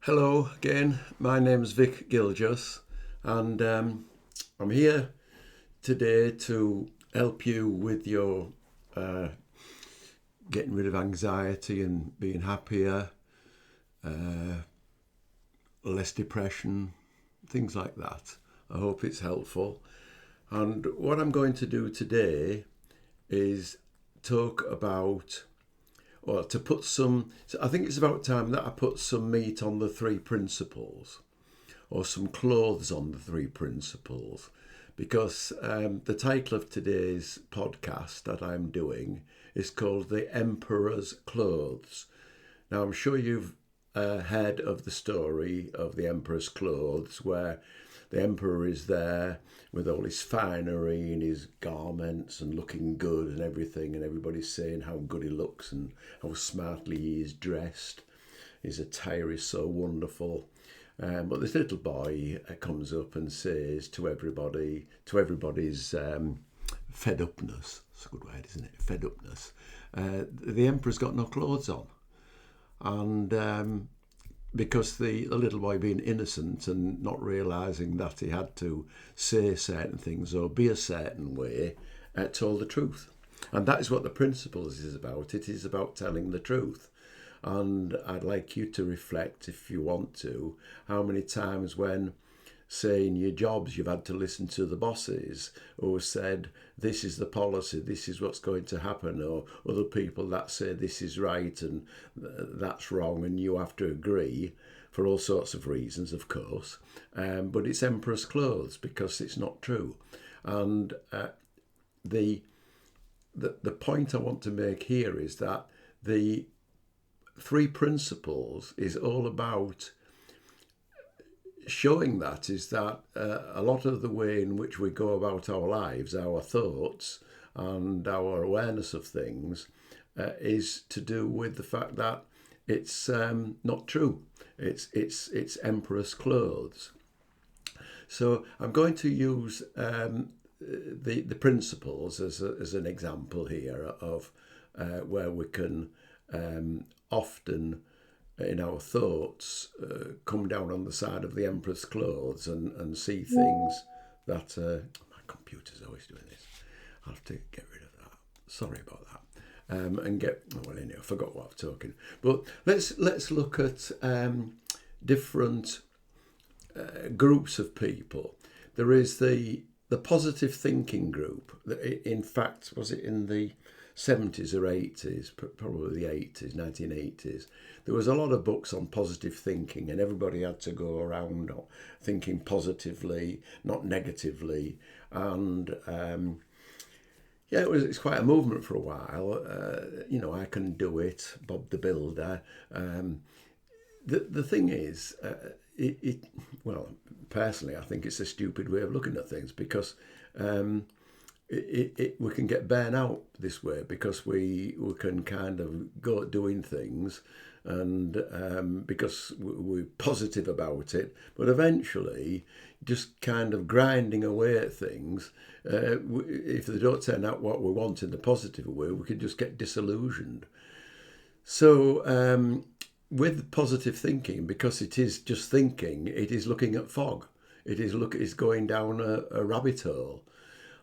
Hello again, my name's Vic Giljus, and I'm here today to help you with your uh, getting rid of anxiety and being happier, uh, less depression, things like that. I hope it's helpful. And what I'm going to do today is talk about, or to put some, I think it's about time that I put some meat on the three principles, or some clothes on the three principles, because the title of today's podcast that I'm doing is called The Emperor's Clothes. Now, I'm sure you've heard of the story of the Emperor's Clothes, where the Emperor is there with all his finery and his garments and looking good and everything, and everybody's saying how good he looks and how smartly he is dressed. His attire is so wonderful. But this little boy comes up and says to everybody, to everybody's fed upness, it's a good word, isn't it? Fed upness. The emperor's got no clothes on. And because the little boy, being innocent and not realising that he had to say certain things or be a certain way, told the truth. And that is what the principles is about. It is about telling the truth. And I'd like you to reflect, if you want to, how many times when, say, in your jobs, you've had to listen to the bosses who said, this is the policy, this is what's going to happen, or other people that say this is right and that's wrong, and you have to agree for all sorts of reasons, of course. But it's emperor's clothes because it's not true. And the point I want to make here is that the three principles is all about showing that a lot of the way in which we go about our lives, our thoughts and our awareness of things is to do with the fact that it's not true. It's emperor's clothes. So I'm going to use the principles as an example here of where we can often in our thoughts come down on the side of the emperor's clothes and see things that my computer's always doing this. I'll have to get rid of that. Sorry about that. And get well anyway, I forgot what I'm talking. But let's look at different groups of people. There is the positive thinking group. In fact, was it in the 70s or 80s, probably the 80s, 1980s, there was a lot of books on positive thinking, and everybody had to go around thinking positively, not negatively. And yeah, it's quite a movement for a while. I Can Do It, Bob the Builder. The thing is, well, personally, I think it's a stupid way of looking at things because we can get burnt out this way because we can kind of go doing things and because we're positive about it, but eventually just kind of grinding away at things. If they don't turn out what we want in the positive way, we can just get disillusioned. So with positive thinking, because it is just thinking, it is looking at fog. It's going down a rabbit hole,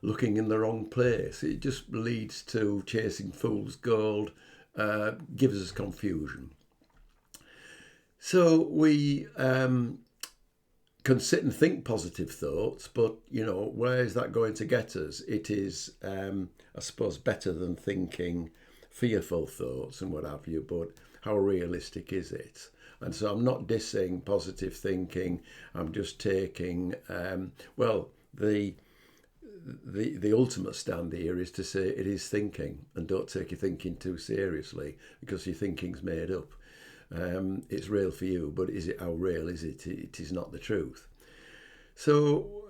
looking in the wrong place. It just leads to chasing fool's gold, gives us confusion. So we can sit and think positive thoughts, but where is that going to get us? It is, I suppose, better than thinking fearful thoughts and what have you, but how realistic is it? And so I'm not dissing positive thinking. I'm just taking, the ultimate stand here is to say it is thinking, and don't take your thinking too seriously because your thinking's made up. It's real for you, but is it how real is it? It is not the truth. So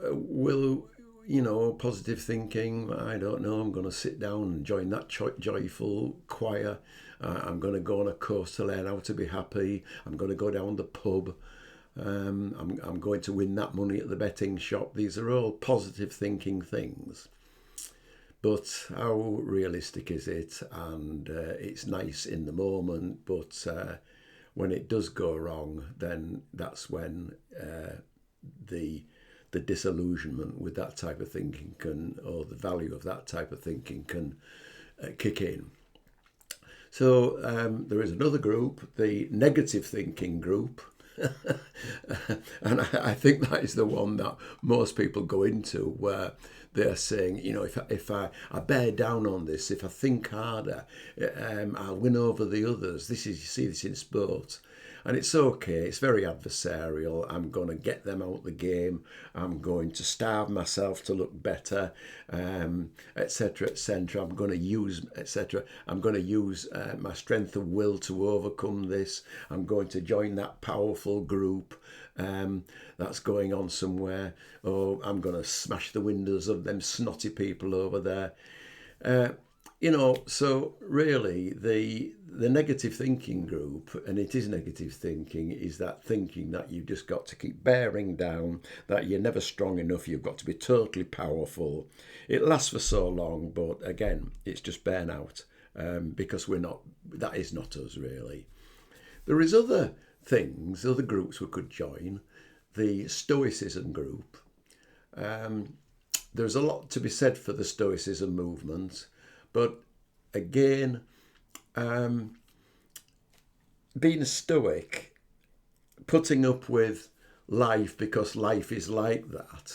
positive thinking, I don't know, I'm going to sit down and join that joyful choir. I'm going to go on a course to learn how to be happy. I'm going to go down the pub. I'm going to win that money at the betting shop. These are all positive thinking things. But how realistic is it? And it's nice in the moment, but when it does go wrong, then that's when the disillusionment with that type of thinking can, or the value of that type of thinking can kick in. So there is another group, the negative thinking group. And I think that is the one that most people go into, where they're saying, if I bear down on this, if I think harder, I'll win over the others. You see this in sport. And it's okay, it's very adversarial. I'm going to get them out of the game. I'm going to starve myself to look better, etc., etc. I'm going to use, etc. I'm going to use my strength of will to overcome this. I'm going to join that powerful group that's going on somewhere. Or I'm going to smash the windows of them snotty people over there. So really the negative thinking group, and it is negative thinking, is that thinking that you've just got to keep bearing down, that you're never strong enough, you've got to be totally powerful. It lasts for so long, but again, it's just burnout, because that is not us really. There is other things, other groups we could join, the Stoicism group. There's a lot to be said for the Stoicism movement. But again, being a Stoic, putting up with life because life is like that,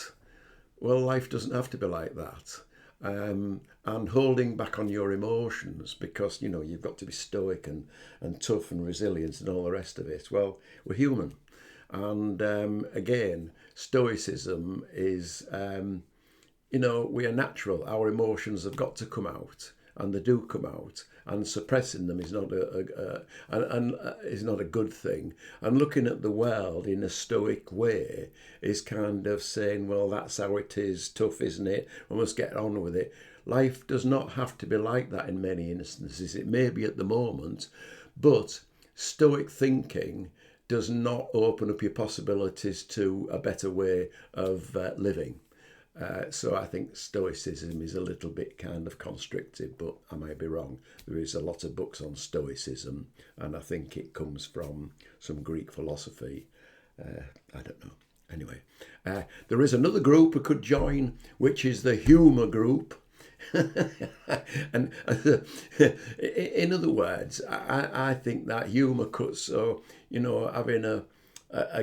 well, life doesn't have to be like that. And holding back on your emotions because, you've got to be stoic and tough and resilient and all the rest of it. Well, we're human. And again, Stoicism is... we are natural. Our emotions have got to come out, and they do come out. And suppressing them is not a good thing. And looking at the world in a stoic way is kind of saying, well, that's how it is. Tough, isn't it? We must get on with it. Life does not have to be like that in many instances. It may be at the moment, but stoic thinking does not open up your possibilities to a better way of living. So I think Stoicism is a little bit kind of constrictive, but I might be wrong. There is a lot of books on Stoicism, and I think it comes from some Greek philosophy. I don't know. Anyway, there is another group we could join, which is the humour group. And in other words, I think that humour cuts. So, having a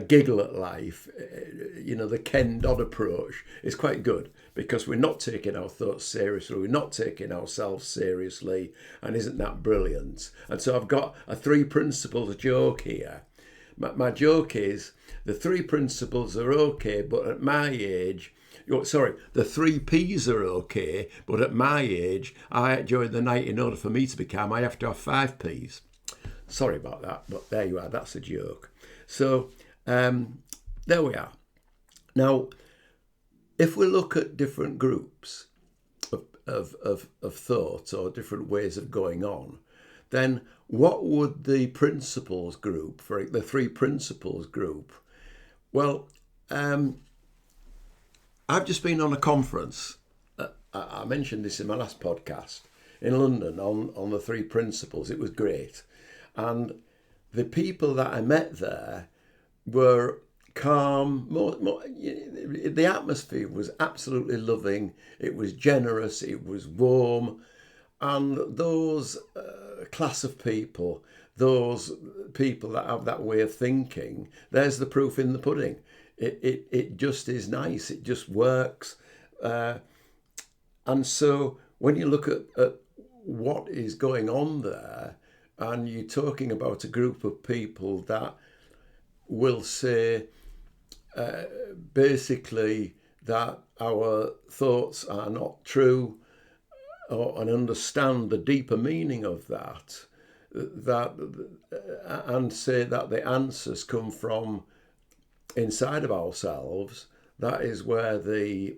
giggle at life, the Ken Dodd approach is quite good, because we're not taking our thoughts seriously, we're not taking ourselves seriously, and isn't that brilliant? And so I've got a 3 principles joke here. My joke is, the 3 principles are okay, but at my age, the 3 P's are okay, but at my age, during the night, in order for me to be calm, I have to have 5 P's. Sorry about that, but there you are, that's a joke. So there we are. Now, if we look at different groups of thought, or different ways of going on, then what would the principles group, for the 3 principles group? Well, I've just been on a conference. I mentioned this in my last podcast, in London, on the 3 principles. It was great. And the people that I met there were calm. The atmosphere was absolutely loving. It was generous. It was warm. And those class of people, those people that have that way of thinking, there's the proof in the pudding. It just is nice. It just works. And so when you look at what is going on there, and you're talking about a group of people that will say basically that our thoughts are not true, and understand the deeper meaning of that, and say that the answers come from inside of ourselves, that is where the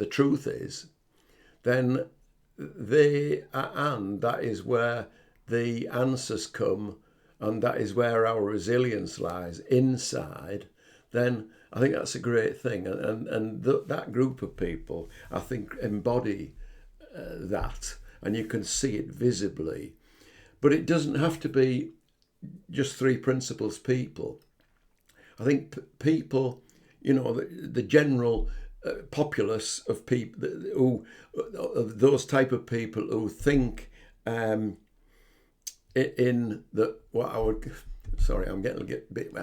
truth is, then that is where the answers come, and that is where our resilience lies, inside, then I think that's a great thing. And that group of people, I think, embody that, and you can see it visibly. But it doesn't have to be just three principles people. I think people, the general populace of people those type of people who think in the what I would, sorry, I'm getting a bit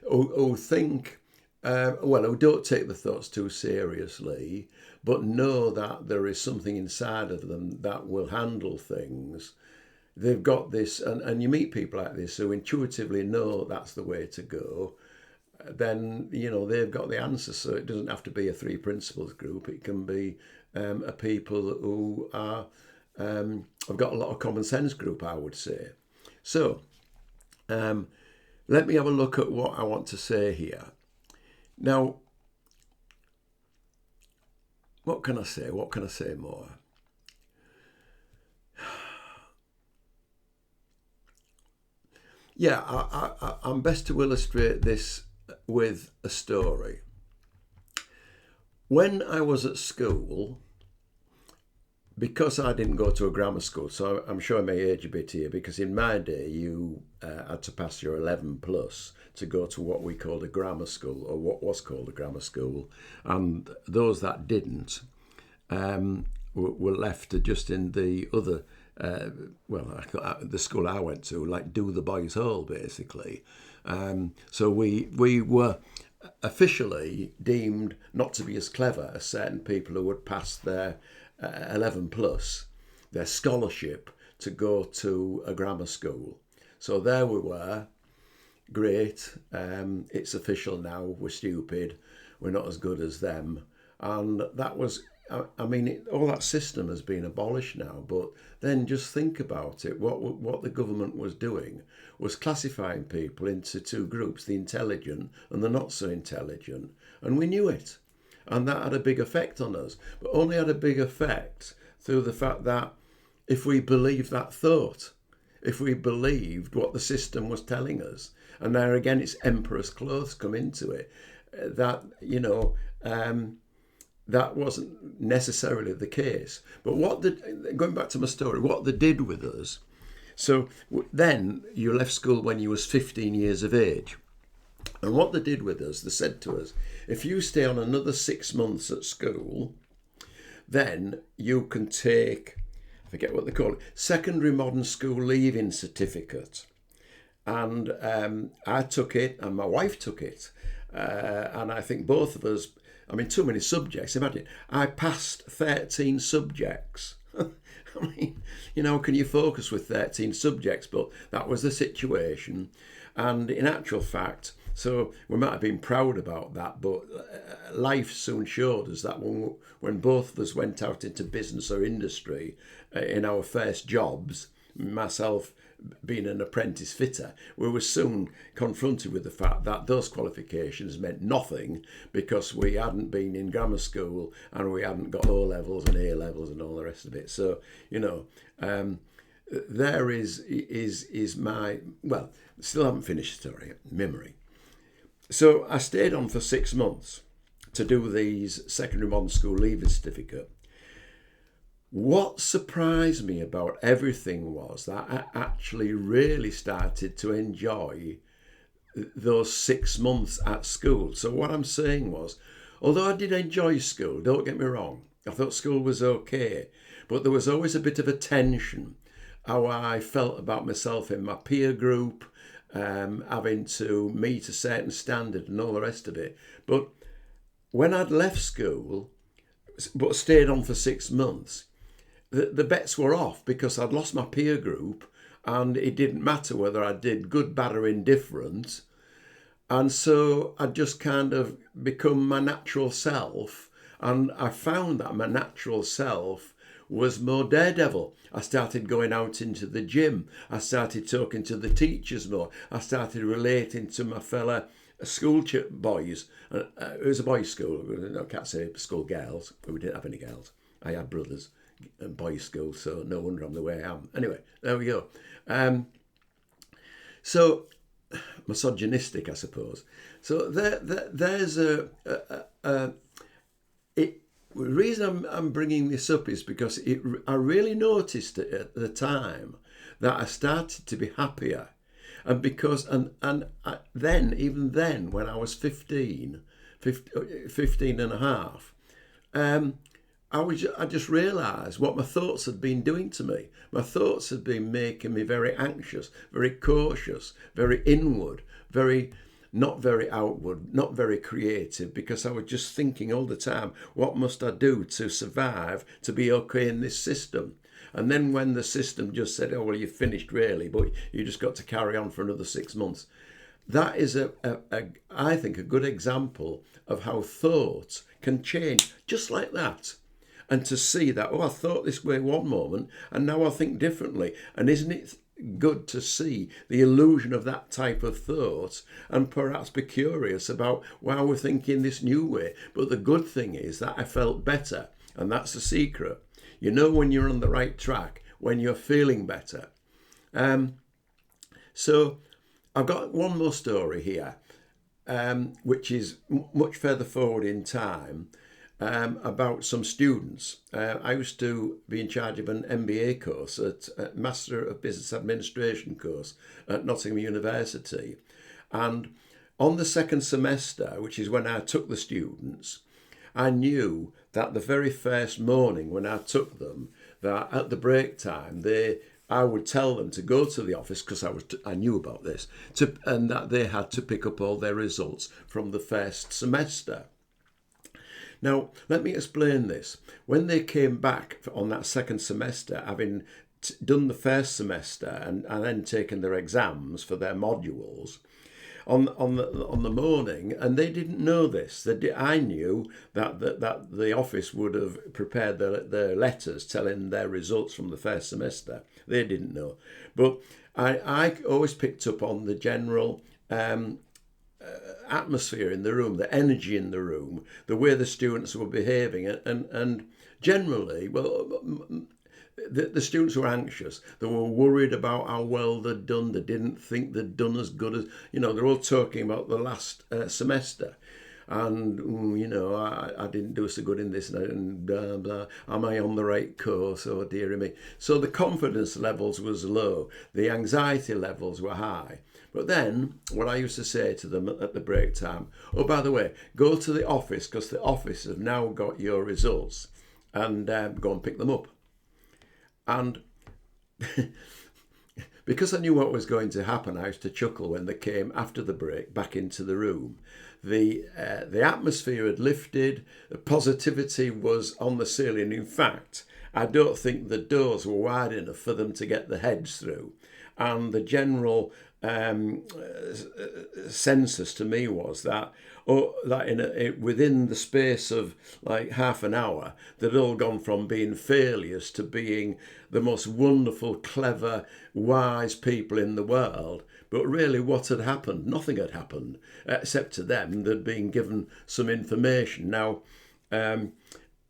who think who don't take the thoughts too seriously, but know that there is something inside of them that will handle things. They've got this, and you meet people like this who intuitively know that's the way to go. Then they've got the answer. So it doesn't have to be a three principles group. It can be a people who are have got a lot of common sense group, I would say. So let me have a look at what I want to say here. Now, what can I say? What can I say more? Yeah, I'm best to illustrate this with a story. When I was at school, because I didn't go to a grammar school, so I'm sure I may age a bit here, because in my day you had to pass your 11 plus to go to what we called a grammar school, or what was called a grammar school, and those that didn't were left just in the other, the school I went to, like do the boys' hole, basically. So we were officially deemed not to be as clever as certain people who would pass their 11 plus, their scholarship to go to a grammar school. So there we were, great, it's official now, we're stupid, we're not as good as them. And that was, all that system has been abolished now, but then just think about it. What the government was doing was classifying people into two groups, the intelligent and the not so intelligent. And we knew it. And that had a big effect on us, but only had a big effect through the fact that if we believed that thought, if we believed what the system was telling us, and there again, it's emperor's clothes come into it, that, that wasn't necessarily the case. But going back to my story, what they did with us, so then you left school when you was 15 years of age. And what they did with us, they said to us, if you stay on another 6 months at school, then you can take, I forget what they call it, secondary modern school leaving certificate. And I took it and my wife took it. And I think both of us, too many subjects. Imagine, I passed 13 subjects. Can you focus with 13 subjects? But that was the situation. And in actual fact, so we might have been proud about that, but life soon showed us that when both of us went out into business or industry in our first jobs, myself being an apprentice fitter, we were soon confronted with the fact that those qualifications meant nothing because we hadn't been in grammar school and we hadn't got O levels and A levels and all the rest of it. So, there is my, still haven't finished the story, memory. So I stayed on for 6 months to do these secondary modern school leaving certificate. What surprised me about everything was that I actually really started to enjoy those 6 months at school. So what I'm saying was, although I did enjoy school, don't get me wrong, I thought school was okay, but there was always a bit of a tension, how I felt about myself in my peer group, having to meet a certain standard and all the rest of it. But when I'd left school, but stayed on for 6 months, the bets were off because I'd lost my peer group and it didn't matter whether I did good, bad or indifferent. And so I'd just kind of become my natural self. And I found that my natural self was more daredevil. I started going out into the gym. I started talking to the teachers more. I started relating to my fellow school boys. It was a boys' school. I can't say school girls, but we didn't have any girls. I had brothers and boys' school, so no wonder I'm the way I am. Anyway, there we go. So misogynistic, I suppose. So there's the reason I'm bringing this up is because I really noticed it at the time that I started to be happier. And because, then, even then, when I was 15 and a half, I just realised what my thoughts had been doing to me. My thoughts had been making me very anxious, very cautious, very inward, not very outward, not very creative, because I was just thinking all the time, what must I do to survive, to be okay in this system? And then when the system just said, oh, well, you've finished really, but you just got to carry on for another 6 months. That is, I think, a good example of how thoughts can change just like that. And to see that, oh, I thought this way one moment and now I think differently. And isn't it good to see the illusion of that type of thought and perhaps be curious about why we're thinking this new way? But the good thing is that I felt better, and that's the secret. You know when you're on the right track, when you're feeling better. So I've got one more story here, which is much further forward in time, about some students. I used to be in charge of an MBA course, a Master of Business Administration course at Nottingham University. And on the second semester, which is when I took the students, I knew that the very first morning when I took them, that at the break time, I would tell them to go to the office, because I knew about this, and that they had to pick up all their results from the first semester. Now, let me explain this. When they came back on that second semester, having done the first semester and then taken their exams for their modules, on the morning, and they didn't know this. I knew that the office would have prepared their letters telling their results from the first semester. They didn't know. But I always picked up on the general atmosphere in the room, the energy in the room, the way the students were behaving, and generally, well, the students were anxious. They were worried about how well they'd done. They didn't think they'd done as good as, they're all talking about the last semester. And, I didn't do so good in this, and blah, blah. Am I on the right course? Oh, dearie me. So the confidence levels was low. The anxiety levels were high. But then, what I used to say to them at the break time, oh, by the way, go to the office, because the office have now got your results, and go and pick them up. And because I knew what was going to happen, I used to chuckle when they came after the break back into the room. The atmosphere had lifted, the positivity was on the ceiling. In fact, I don't think the doors were wide enough for them to get their heads through. And the general census to me was that within the space of like half an hour, they'd all gone from being failures to being the most wonderful, clever, wise people in the world. But really what had happened? Nothing had happened, except to them they'd been given some information. Now,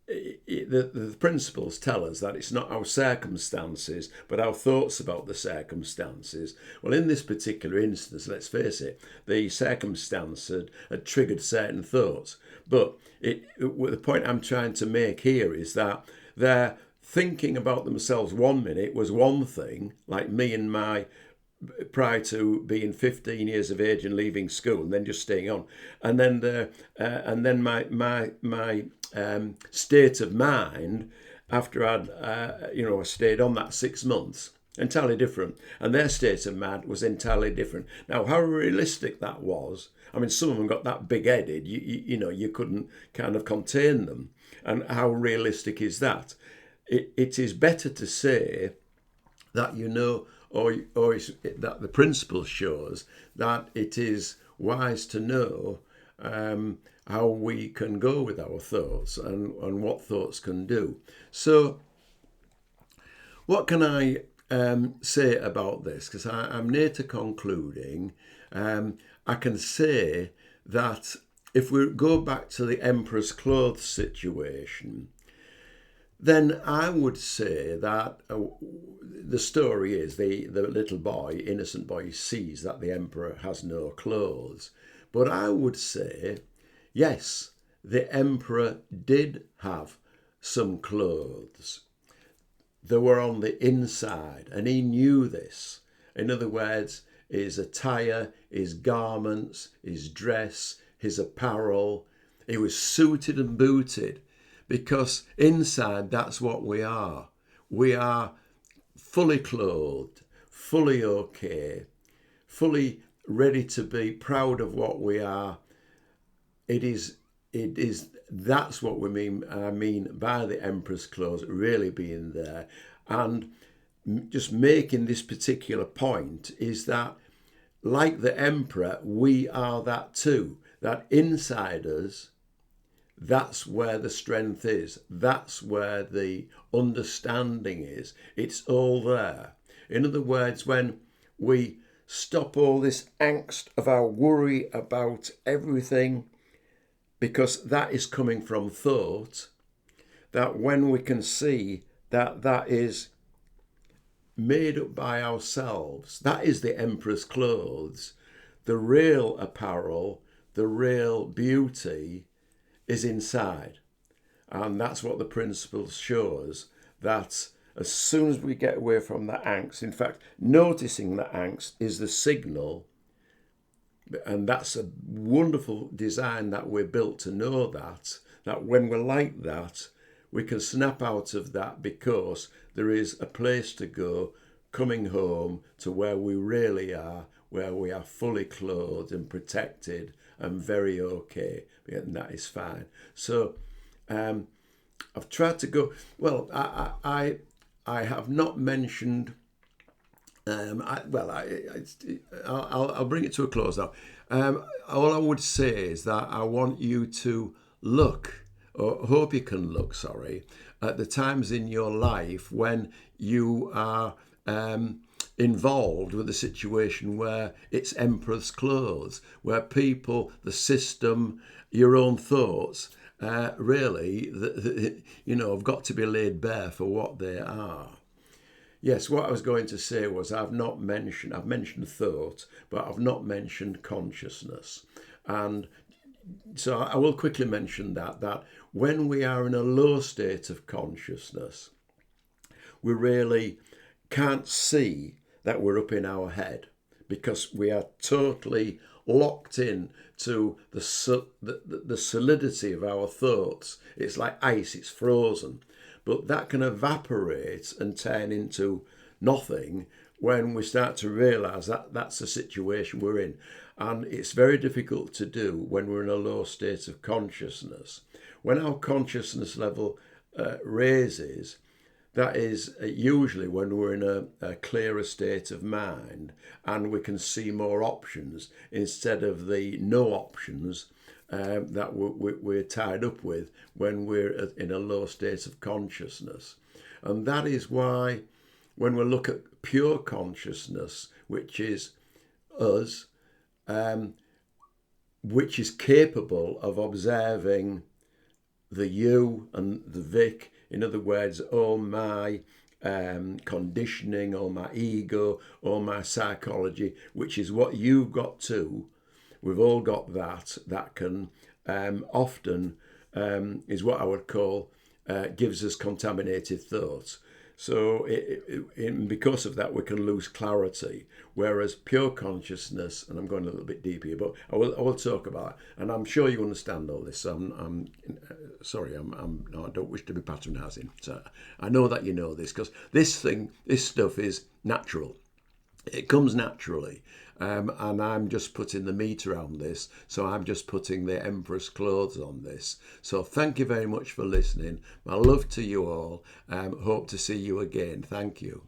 the principles tell us that it's not our circumstances, but our thoughts about the circumstances. Well, in this particular instance, let's face it, the circumstance had triggered certain thoughts. But the point I'm trying to make here is that they're thinking about themselves 1 minute was one thing, like me and my prior to being 15 years of age and leaving school and then just staying on, and then my state of mind after I'd stayed on that 6 months, entirely different, and their state of mind was entirely different. Now, how realistic that was, I mean, some of them got that big-headed, you couldn't kind of contain them. And how realistic is that? It is better to say that or that the principle shows that it is wise to know how we can go with our thoughts and what thoughts can do. So what can I say about this? Because I'm near to concluding. I can say that if we go back to the emperor's clothes situation, then I would say that the story is the little boy, innocent boy, sees that the emperor has no clothes. But I would say, yes, the emperor did have some clothes. They were on the inside, and he knew this. In other words, his attire, his garments, his dress, his apparel. He was suited and booted, because inside that's what we are. We are fully clothed, fully okay, fully ready to be proud of what we are. It is that's what I mean by the emperor's clothes really being there. And just making this particular point is that, like the emperor, we are that too. That inside us, that's where the strength is. That's where the understanding is. It's all there. In other words, when we stop all this angst of our worry about everything, because that is coming from thought, that when we can see that that is made up by ourselves, that is the emperor's clothes, the real apparel, the real beauty is inside. And that's what the principle shows, that as soon as we get away from the angst, in fact, noticing the angst is the signal. And that's a wonderful design that we're built to know that when we're like that, we can snap out of that, because there is a place to go, coming home to where we really are, where we are fully clothed and protected and very okay. And that is fine. So I've tried to go, well, I have not mentioned, I'll bring it to a close now. All I would say is that I want you to look, or hope you can look, at the times in your life when you are involved with a situation where it's emperor's clothes, where people, the system, your own thoughts, really, have got to be laid bare for what they are. Yes, what I was going to say was I've mentioned thought, but I've not mentioned consciousness. And so I will quickly mention that when we are in a low state of consciousness, we really can't see that we're up in our head, because we are totally locked in to the solidity of our thoughts. It's like ice, it's frozen. But that can evaporate and turn into nothing when we start to realise that that's the situation we're in. And it's very difficult to do when we're in a low state of consciousness. When our consciousness level raises, that is usually when we're in a clearer state of mind, and we can see more options instead of the no options that we're tied up with when we're in a low state of consciousness. And that is why when we look at pure consciousness, which is us, which is capable of observing the you and the Vic, in other words, all my conditioning, all my ego, all my psychology, which is what you've got too. We've all got that can often is what I would call gives us contaminated thoughts. So because of that, we can lose clarity. Whereas pure consciousness, and I'm going a little bit deep here, but I will talk about it, and I'm sure you understand all this. So I'm sorry, no, I don't wish to be patronising. So I know that you know this, because this stuff is natural. It comes naturally, and I'm just putting the meat around this, so I'm just putting the emperor's clothes on this. So thank you very much for listening. My love to you all. Hope to see you again. Thank you.